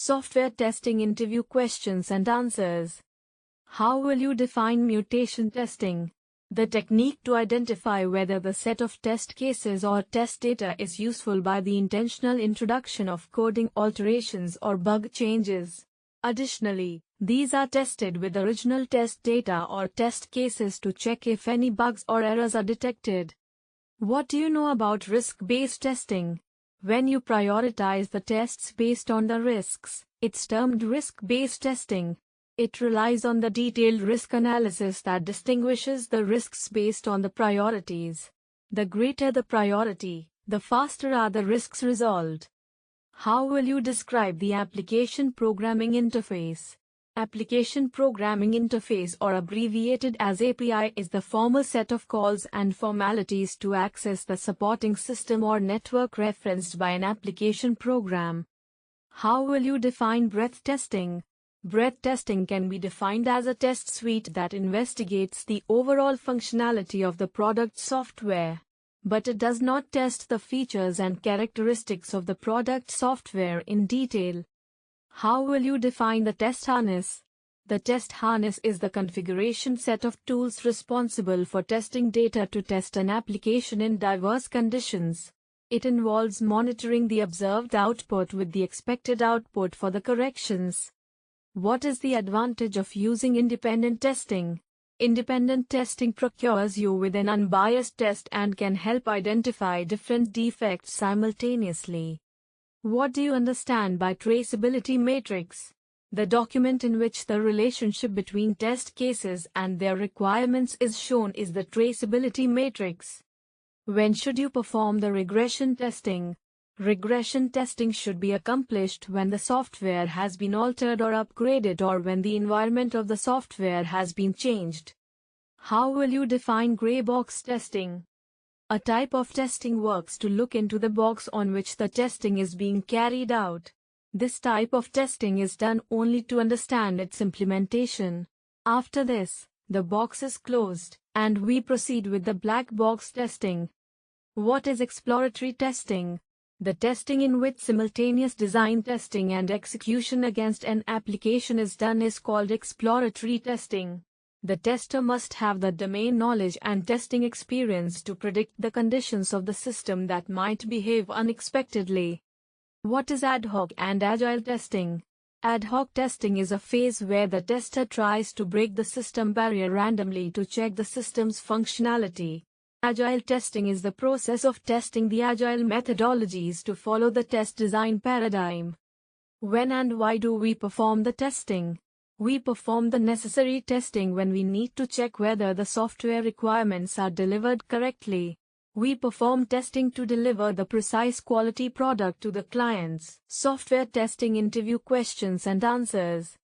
Software testing interview questions and answers. How will you define mutation testing? The technique to identify whether the set of test cases or test data is useful by the intentional introduction of coding alterations or bug changes. Additionally, these are tested with original test data or test cases to check if any bugs or errors are detected. What do you know about risk-based testing? When you prioritize the tests based on the risks, it's termed risk-based testing. It relies on the detailed risk analysis that distinguishes the risks based on the priorities. The greater the priority, the faster are the risks resolved. How will you describe the application programming interface? Application Programming Interface, or abbreviated as API, is the formal set of calls and formalities to access the supporting system or network referenced by an application program. How will you define breadth testing? Breadth testing can be defined as a test suite that investigates the overall functionality of the product software, but it does not test the features and characteristics of the product software in detail. How will you define the test harness? The test harness is the configuration set of tools responsible for testing data to test an application in diverse conditions. It involves monitoring the observed output with the expected output for the corrections. What is the advantage of using independent testing? Independent testing procures you with an unbiased test and can help identify different defects simultaneously. What do you understand by traceability matrix? The document in which the relationship between test cases and their requirements is shown is the traceability matrix. When should you perform the regression testing? Regression testing should be accomplished when the software has been altered or upgraded, or when the environment of the software has been changed. How will you define gray box testing? A type of testing works to look into the box on which the testing is being carried out. This type of testing is done only to understand its implementation. After this, the box is closed, and we proceed with the black box testing. What is exploratory testing? The testing in which simultaneous design testing and execution against an application is done is called exploratory testing. The tester must have the domain knowledge and testing experience to predict the conditions of the system that might behave unexpectedly. What is ad hoc and agile testing? Ad hoc testing is a phase where the tester tries to break the system barrier randomly to check the system's functionality. Agile testing is the process of testing the agile methodologies to follow the test design paradigm. When and why do we perform the testing? We perform the necessary testing when we need to check whether the software requirements are delivered correctly. We perform testing to deliver the precise quality product to the clients. Software testing interview questions and answers.